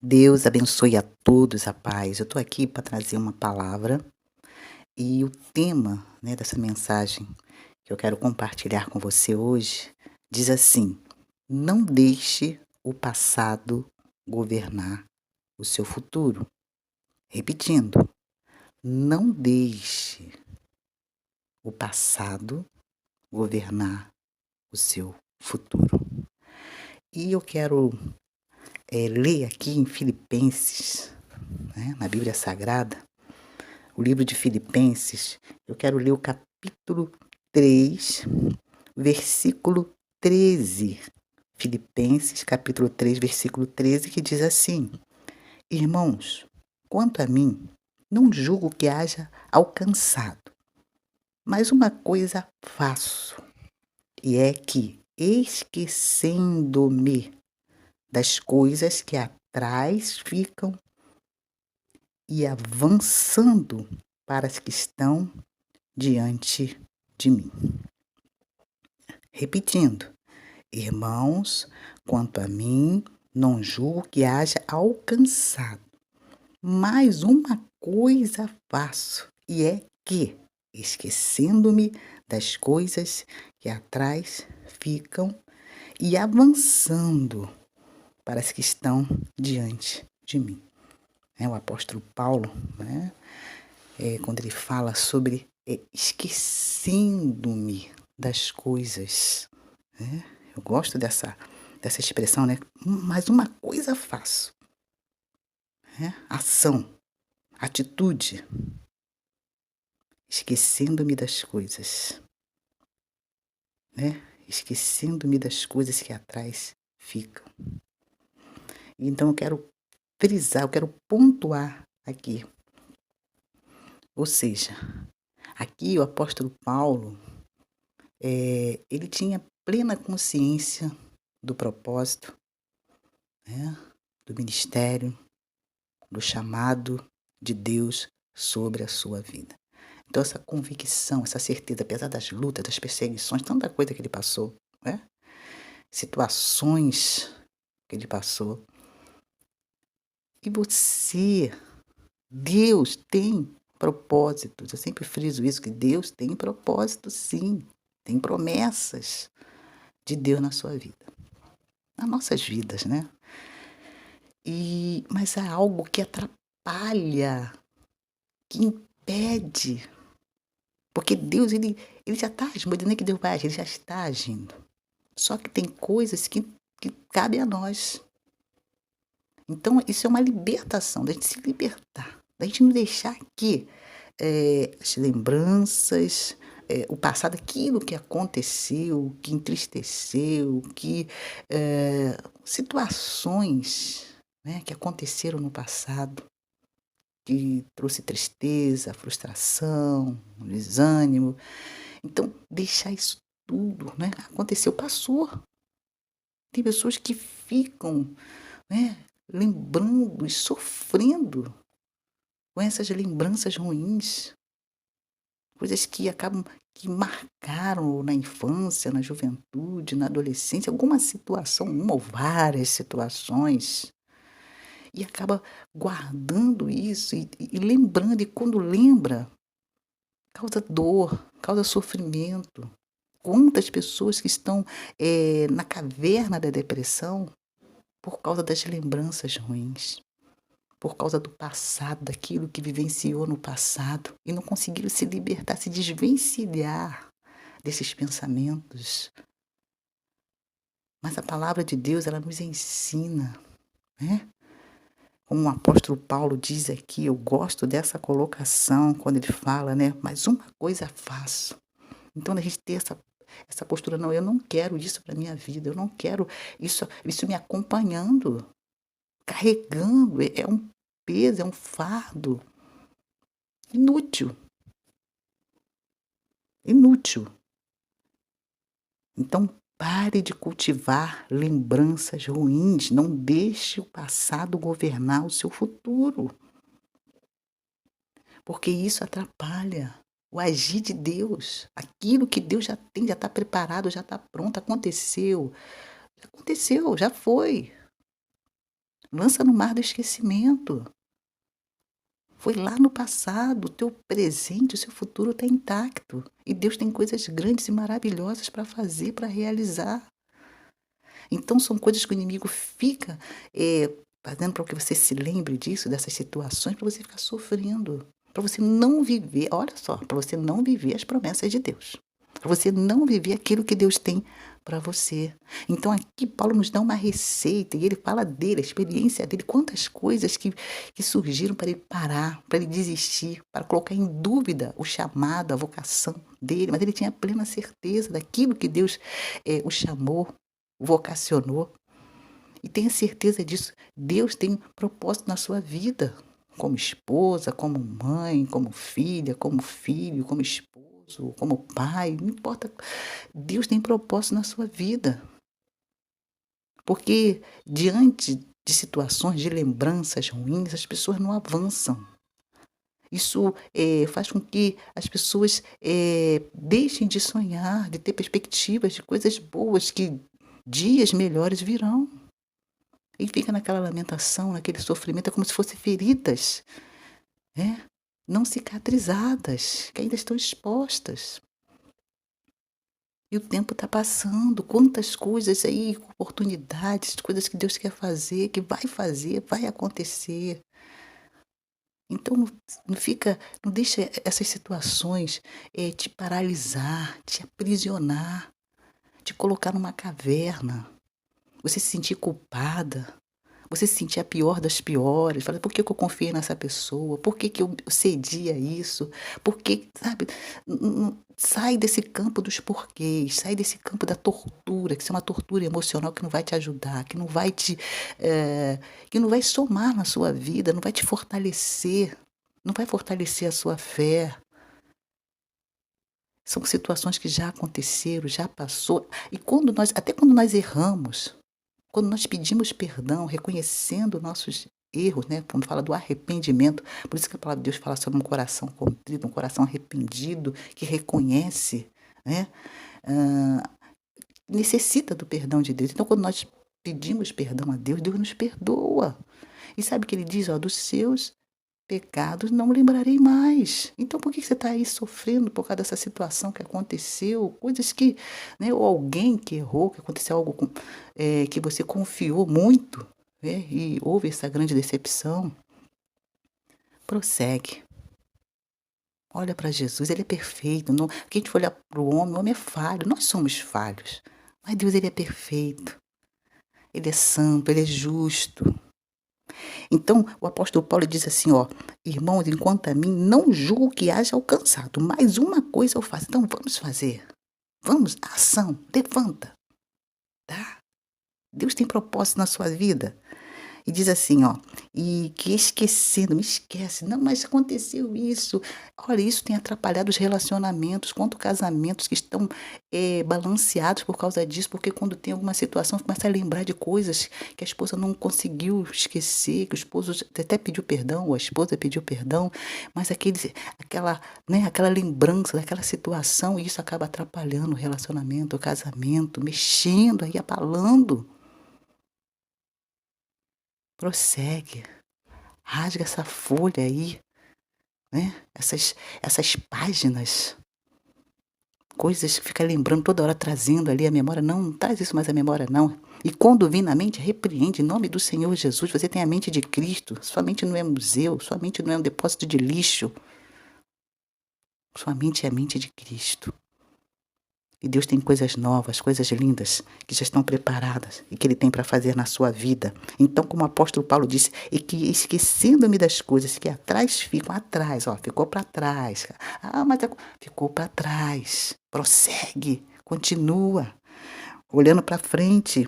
Deus abençoe a todos, a paz. Eu estou aqui para trazer uma palavra e o tema, dessa mensagem que eu quero compartilhar com você hoje diz assim: não deixe o passado governar o seu futuro. Repetindo, não deixe o passado governar o seu futuro. E eu quero ler aqui em Filipenses, na Bíblia Sagrada, o livro de Filipenses, eu quero ler o capítulo 3, versículo 13. Filipenses, capítulo 3, versículo 13, que diz assim: Irmãos, quanto a mim, não julgo que haja alcançado, mas uma coisa faço, e é que, esquecendo-me das coisas que atrás ficam e avançando para as que estão diante de mim. Repetindo, irmãos, quanto a mim, não julgo que haja alcançado, mas uma coisa faço, e é que, esquecendo-me das coisas que atrás ficam e avançando para as que estão diante de mim. O apóstolo Paulo, quando ele fala sobre esquecendo-me das coisas, eu gosto dessa expressão, mas uma coisa faço, ação, atitude, esquecendo-me das coisas, esquecendo-me das coisas que atrás ficam. Então eu quero frisar, eu quero pontuar aqui. Ou seja, aqui o apóstolo Paulo, ele tinha plena consciência do propósito, do ministério, do chamado de Deus sobre a sua vida. Então essa convicção, essa certeza, apesar das lutas, das perseguições, tanta coisa que ele passou, situações que ele passou. E você, Deus tem propósitos. Eu sempre friso isso, que Deus tem propósito, sim. Tem promessas de Deus na sua vida. Nas nossas vidas, Mas há algo que atrapalha, que impede. Porque Deus, ele já está agindo, não é que Deus vai agir, ele já está agindo. Só que tem coisas que cabem a nós. Então, isso é uma libertação, da gente se libertar, da gente não deixar que as lembranças, o passado, aquilo que aconteceu, que entristeceu, que situações que aconteceram no passado, que trouxe tristeza, frustração, desânimo. Então, deixar isso tudo, aconteceu, passou. Tem pessoas que ficam, lembrando e sofrendo com essas lembranças ruins, coisas que que marcaram na infância, na juventude, na adolescência, alguma situação, uma ou várias situações, e acaba guardando isso e lembrando, e quando lembra, causa dor, causa sofrimento. Quantas pessoas que estão na caverna da depressão por causa das lembranças ruins, por causa do passado, daquilo que vivenciou no passado, e não conseguiram se libertar, se desvencilhar desses pensamentos. Mas a palavra de Deus, ela nos ensina, Como o apóstolo Paulo diz aqui, eu gosto dessa colocação, quando ele fala, mas uma coisa faço. Então, a gente ter essa postura, não, eu não quero isso para minha vida, eu não quero isso me acompanhando, carregando, é um peso, é um fardo inútil. Inútil. Então, pare de cultivar lembranças ruins, não deixe o passado governar o seu futuro, porque isso atrapalha o agir de Deus. Aquilo que Deus já tem, já está preparado, já está pronto, aconteceu, já foi. Lança no mar do esquecimento. Foi lá no passado, o teu presente, o seu futuro está intacto. E Deus tem coisas grandes e maravilhosas para fazer, para realizar. Então são coisas que o inimigo fica fazendo para que você se lembre disso, dessas situações, para você ficar sofrendo. Para você não viver, olha só, para você não viver as promessas de Deus. Para você não viver aquilo que Deus tem para você. Então aqui Paulo nos dá uma receita e ele fala dele, a experiência dele, quantas coisas que surgiram para ele parar, para ele desistir, para colocar em dúvida o chamado, a vocação dele, mas ele tinha plena certeza daquilo que Deus o chamou, vocacionou. E tenha certeza disso, Deus tem um propósito na sua vida, como esposa, como mãe, como filha, como filho, como esposo, como pai, não importa. Deus tem propósito na sua vida. Porque diante de situações, de lembranças ruins, as pessoas não avançam. Isso faz com que as pessoas deixem de sonhar, de ter perspectivas de coisas boas, que dias melhores virão. E fica naquela lamentação, naquele sofrimento, é como se fossem feridas, né? Não cicatrizadas, que ainda estão expostas. E o tempo está passando, quantas coisas aí, oportunidades, coisas que Deus quer fazer, que vai fazer, vai acontecer. Então não deixa essas situações te paralisar, te aprisionar, te colocar numa caverna, você se sentir culpada. Você se sentir a pior das piores, fala, por que que eu confiei nessa pessoa? Por que que eu cedi a isso? Por que, sabe, sai desse campo dos porquês, sai desse campo da tortura, que isso é uma tortura emocional que não vai te ajudar, que não vai somar na sua vida, não vai te fortalecer, não vai fortalecer a sua fé. São situações que já aconteceram, já passou, e até quando nós erramos, quando nós pedimos perdão, reconhecendo nossos erros, né? Quando fala do arrependimento, por isso que a palavra de Deus fala sobre um coração contrito, um coração arrependido, que reconhece, né? Necessita do perdão de Deus. Então, quando nós pedimos perdão a Deus, Deus nos perdoa. E sabe o que ele diz? Ó, dos seus pecados não lembrarei mais. Então, por que você está aí sofrendo por causa dessa situação que aconteceu? Coisas que, né, ou alguém que errou, que aconteceu algo que você confiou muito, né, e houve essa grande decepção. Prossegue. Olha para Jesus, ele é perfeito. Não, porque a gente for olhar para o homem é falho. Nós somos falhos. Mas Deus, ele é perfeito. Ele é santo, ele é justo. Então, o apóstolo Paulo diz assim, ó, irmãos, enquanto a mim, não julgo que haja alcançado, mas uma coisa eu faço. Então, vamos fazer. Vamos, ação, levanta, tá? Deus tem propósito na sua vida. E diz assim, ó, e que esquecendo, me esquece, não, mas aconteceu isso. Olha, isso tem atrapalhado os relacionamentos, quanto casamentos que estão balanceados por causa disso, porque quando tem alguma situação, começa a lembrar de coisas que a esposa não conseguiu esquecer, que o esposo até pediu perdão, ou a esposa pediu perdão, mas aquela lembrança daquela situação, e isso acaba atrapalhando o relacionamento, o casamento, mexendo aí, abalando. Prossegue, rasga essa folha aí, né? Essas páginas, coisas que fica lembrando toda hora, trazendo ali a memória. Não traz isso mais à memória, não. E quando vem na mente, repreende, em nome do Senhor Jesus. Você tem a mente de Cristo. Sua mente não é museu, sua mente não é um depósito de lixo. Sua mente é a mente de Cristo. E Deus tem coisas novas, coisas lindas, que já estão preparadas e que Ele tem para fazer na sua vida. Então, como o apóstolo Paulo disse, e que esquecendo-me das coisas que atrás ficam, atrás, ó, ficou para trás. Mas ficou para trás. Prossegue, continua, olhando para frente.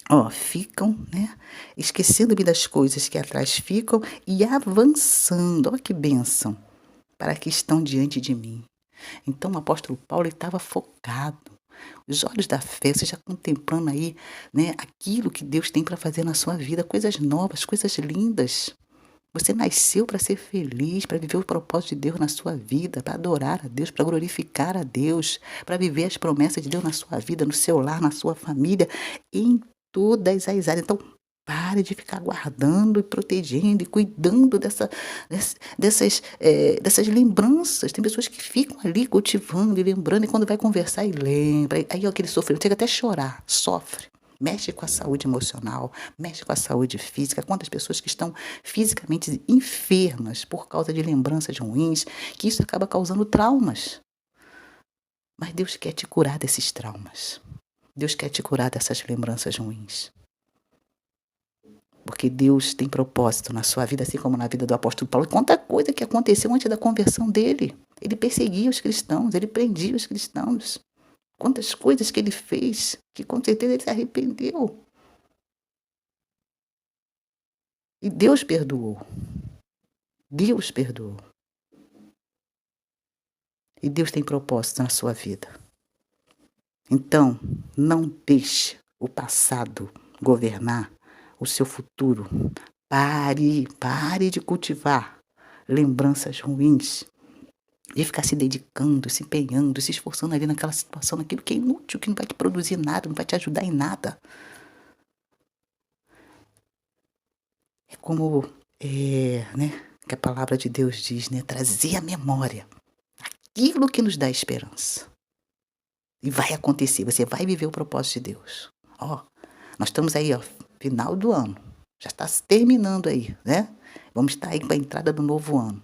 Ó, ficam, né? Esquecendo-me das coisas que atrás ficam e avançando. Olha que bênção, para que estão diante de mim. Então o apóstolo Paulo estava focado. Os olhos da fé, você já contemplando aí, né, aquilo que Deus tem para fazer na sua vida, coisas novas, coisas lindas. Você nasceu para ser feliz, para viver o propósito de Deus na sua vida, para adorar a Deus, para glorificar a Deus, para viver as promessas de Deus na sua vida, no seu lar, na sua família, em todas as áreas. Então, Pare de ficar guardando e protegendo e cuidando dessas lembranças. Tem pessoas que ficam ali cultivando e lembrando, e quando vai conversar e lembra. Aí aquele sofrimento, chega até a chorar, sofre. Mexe com a saúde emocional, mexe com a saúde física. Quantas pessoas que estão fisicamente enfermas por causa de lembranças ruins, que isso acaba causando traumas. Mas Deus quer te curar desses traumas. Deus quer te curar dessas lembranças ruins. Porque Deus tem propósito na sua vida, assim como na vida do apóstolo Paulo. Quanta coisa que aconteceu antes da conversão dele. Ele perseguia os cristãos, ele prendia os cristãos. Quantas coisas que ele fez, que com certeza ele se arrependeu. E Deus perdoou. Deus perdoou. E Deus tem propósito na sua vida. Então, não deixe o passado governar o seu futuro. Pare de cultivar lembranças ruins, de ficar se dedicando, se empenhando, se esforçando ali naquela situação, naquilo que é inútil, que não vai te produzir nada, não vai te ajudar em nada. É como que a palavra de Deus diz, trazer à memória aquilo que nos dá esperança. E vai acontecer, você vai viver o propósito de Deus. Nós estamos aí, final do ano. Já está se terminando aí, né? Vamos estar aí com a entrada do novo ano.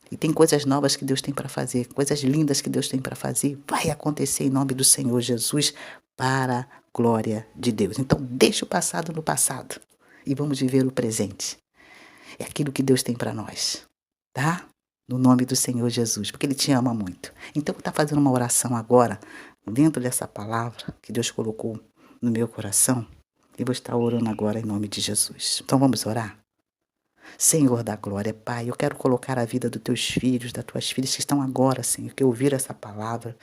E tem coisas novas que Deus tem para fazer, coisas lindas que Deus tem para fazer. Vai acontecer em nome do Senhor Jesus, para a glória de Deus. Então, deixa o passado no passado e vamos viver o presente. É aquilo que Deus tem para nós, tá? No nome do Senhor Jesus, porque Ele te ama muito. Então, eu vou estar fazendo uma oração agora, dentro dessa palavra que Deus colocou no meu coração. E vou estar orando agora em nome de Jesus. Então, vamos orar? Senhor da glória, Pai, eu quero colocar a vida dos teus filhos, das tuas filhas que estão agora, Senhor, que ouviram essa palavra.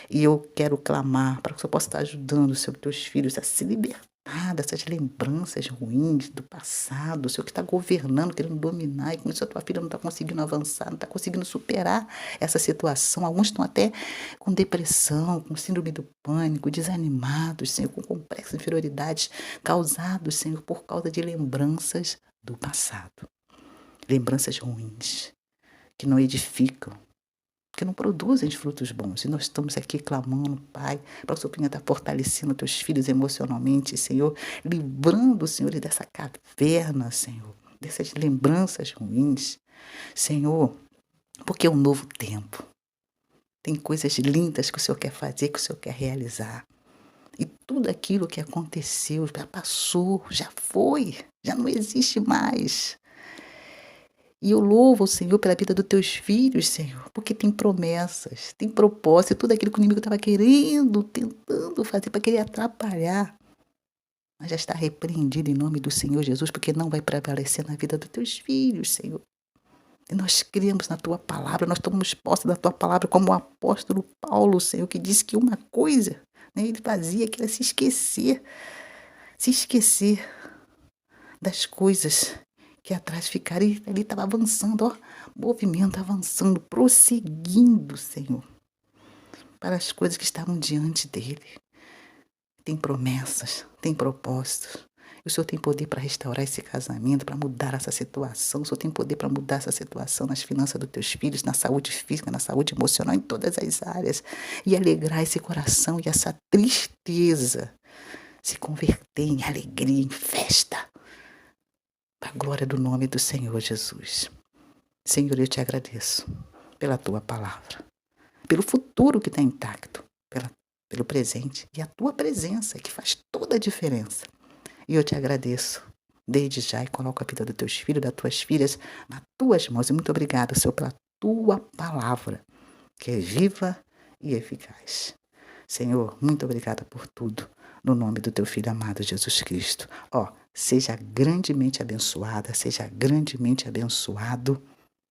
E eu quero clamar para que o Senhor possa estar ajudando, Senhor, teus filhos a se libertar dessas lembranças ruins do passado, o Senhor que está governando, querendo dominar, e com isso a tua filha não está conseguindo avançar, não está conseguindo superar essa situação. Alguns estão até com depressão, com síndrome do pânico, desanimados, Senhor, com complexo de inferioridade, causados, Senhor, por causa de lembranças do passado. Lembranças ruins, que não edificam, que não produzem frutos bons. E nós estamos aqui clamando, Pai, para que o Senhor venha estar fortalecendo teus filhos emocionalmente, Senhor, livrando, Senhor, dessa caverna, Senhor, dessas lembranças ruins. Senhor, porque é um novo tempo. Tem coisas lindas que o Senhor quer fazer, que o Senhor quer realizar. E tudo aquilo que aconteceu já passou, já foi, já não existe mais. E eu louvo o Senhor pela vida dos teus filhos, Senhor, porque tem promessas, tem propósito, tudo aquilo que o inimigo estava querendo, tentando fazer para querer atrapalhar. Mas já está repreendido em nome do Senhor Jesus, porque não vai prevalecer na vida dos teus filhos, Senhor. E nós cremos na tua palavra, nós tomamos posse da tua palavra, como o apóstolo Paulo, Senhor, que disse que uma coisa, ele fazia, que era se esquecer das coisas que atrás ficaram, e ele estava avançando, movimento avançando, prosseguindo, Senhor, para as coisas que estavam diante dele. Tem promessas, tem propósitos. O Senhor tem poder para restaurar esse casamento, para mudar essa situação. O Senhor tem poder para mudar essa situação nas finanças dos teus filhos, na saúde física, na saúde emocional, em todas as áreas. E alegrar esse coração e essa tristeza se converter em alegria, em festa. Para a glória do nome do Senhor Jesus. Senhor, eu te agradeço pela tua palavra, pelo futuro que está intacto, pelo presente e a tua presença que faz toda a diferença. E eu te agradeço desde já e coloco a vida dos teus filhos, das tuas filhas nas tuas mãos. E muito obrigada, Senhor, pela tua palavra, que é viva e eficaz. Senhor, muito obrigada por tudo, no nome do teu Filho amado Jesus Cristo. Seja grandemente abençoada, seja grandemente abençoado,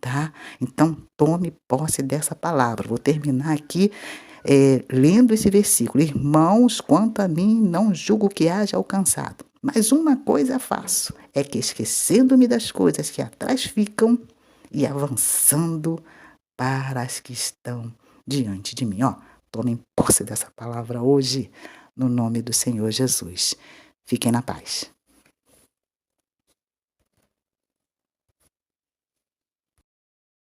tá? Então, tome posse dessa palavra. Vou terminar aqui lendo esse versículo. Irmãos, quanto a mim, não julgo que haja alcançado. Mas uma coisa faço, é que esquecendo-me das coisas que atrás ficam e avançando para as que estão diante de mim. Tomem posse dessa palavra hoje, no nome do Senhor Jesus. Fiquem na paz.